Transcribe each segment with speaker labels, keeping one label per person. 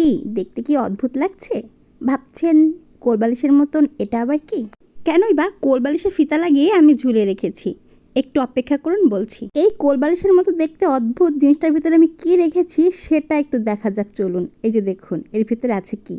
Speaker 1: কি দেখতে কি অদ্ভুত লাগছে? ভাবছেন কোলবালিশের মতন এটা আবার কি? কেনই বা কোলবালিশে ফিতা লাগিয়ে আমি ঝুলিয়ে রেখেছি। একটু অপেক্ষা করুন, বলছি। এই কোলবালিশের মতো দেখতে অদ্ভুত জিনিসটার ভিতরে আমি কি রেখেছি সেটা একটু দেখা যাক, চলুন। এই যে দেখুন এর ভিতরে আছে কি,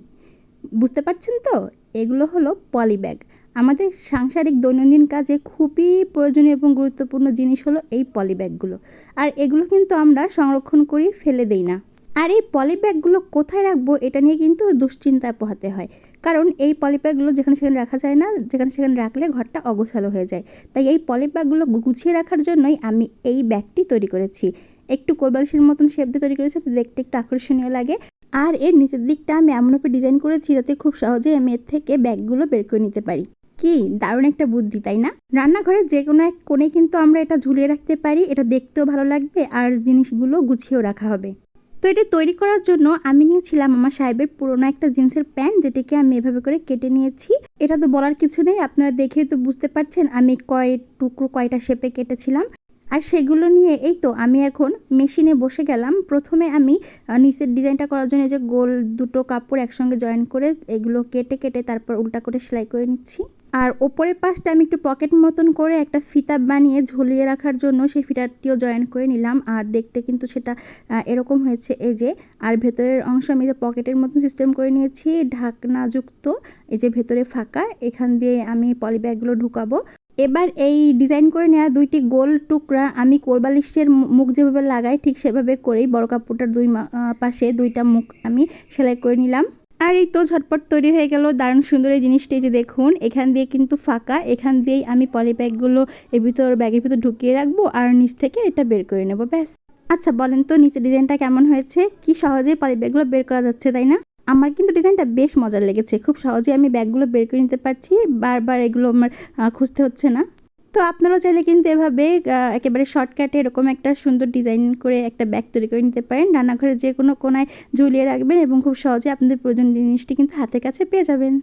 Speaker 1: বুঝতে পারছেন তো? এগুলো হলো পলি ব্যাগ। আমাদের সাংসারিক দৈনন্দিন কাজে খুবই প্রয়োজনীয় এবং গুরুত্বপূর্ণ জিনিস হলো এই পলি ব্যাগগুলো। আর এগুলো কিন্তু আমরা সংরক্ষণ করি, ফেলে দেই না। আর এই পলি ব্যাগগুলো কোথায় রাখবো এটা নিয়ে কিন্তু দুশ্চিন্তায় পোহাতে হয়। কারণ এই পলি ব্যাগগুলো যেখানে সেখানে রাখা যায় না, যেখানে সেখানে রাখলে ঘরটা অগোছালো হয়ে যায়। তাই এই পলি ব্যাগগুলো গুছিয়ে রাখার জন্যই আমি এই ব্যাগটি তৈরি করেছি। একটু কোলবালিশের মতন শেপ দিয়ে তৈরি করেছি, দেখতে একটু আকর্ষণীয় লাগে। আর এর নিচের দিকটা আমি এমনভাবে ডিজাইন করেছি যাতে খুব সহজেই আমি এর থেকে ব্যাগগুলো বের করে নিতে পারি। কি দারুণ একটা বুদ্ধি, তাই না? রান্নাঘরের যে কোনো এক কোণে কিন্তু আমরা এটা ঝুলিয়ে রাখতে পারি। এটা দেখতেও ভালো লাগবে আর জিনিসগুলো গুছিয়েও রাখা হবে। তো এটা তৈরি করার জন্য আমি নিয়েছিলাম আমার সাহেবের পুরোনো একটা জিন্সের প্যান্ট, যেটিকে আমি এভাবে করে কেটে নিয়েছি। এটা তো বলার কিছু নেই, আপনারা দেখেই তো বুঝতে পারছেন আমি কয় টুকরো কয়টা শেপে কেটেছিলাম। আর সেগুলো নিয়ে এই তো আমি এখন মেশিনে বসে গেলাম। প্রথমে আমি নিচের ডিজাইনটা করার জন্য যে গোল দুটো কাপড় একসঙ্গে জয়েন করে এগুলো কেটে কেটে তারপর উল্টা করে সেলাই করে নিচ্ছি। আর ওপরের পাশটা আমি একটু পকেট মতন করে একটা ফিতা বানিয়ে ঝুলিয়ে রাখার জন্য সেই ফিতাটিও জয়েন করে নিলাম। আর দেখতে কিন্তু সেটা এরকম হয়েছে, এই যে। আর ভেতরের অংশ আমি যে পকেটের মতন সিস্টেম করে নিয়েছি, ঢাকনাযুক্ত। এই যে ভেতরে ফাঁকা, এখান দিয়ে আমি পলি ব্যাগগুলো ঢুকাবো। এবার এই ডিজাইন করে নেওয়া দুইটি গোল টুকরা আমি কোলবালিশের মুখ যেভাবে লাগাই ঠিক সেভাবে করেই বড় কাপড়টার পাশে দুইটা মুখ আমি সেলাই করে নিলাম। আর এই তো ঝটপট তৈরি হয়ে গেল দারুণ সুন্দর এই জিনিসটি। যে দেখুন এখান দিয়ে কিন্তু ফাঁকা, এখান দিয়েই আমি পলি ব্যাগগুলো ব্যাগের ভিতর ঢুকিয়ে রাখবো আর নিচ থেকে এটা বের করে নেবো, ব্যাস। আচ্ছা বলেন তো নিচের ডিজাইনটা কেমন হয়েছে? কি সহজেই পলি ব্যাগগুলো বের করা যাচ্ছে, তাই না? আমার কিন্তু ডিজাইনটা বেশ মজার লেগেছে। খুব সহজেই আমি ব্যাগগুলো বের করে নিতে পারছি, বারবার এগুলো আমার খুঁজতে হচ্ছে না। তো আপনারাও চাইলে কিন্তু এভাবে একেবারে শর্টকাটে এরকম একটা সুন্দর ডিজাইন করে একটা ব্যাগ তৈরি করে নিতে পারেন। রান্নাঘরের যে কোনো কোনায় ঝুলিয়ে রাখবেন এবং খুব সহজে আপনাদের প্রয়োজনীয় জিনিসটি কিন্তু হাতের কাছে পেয়ে যাবেন।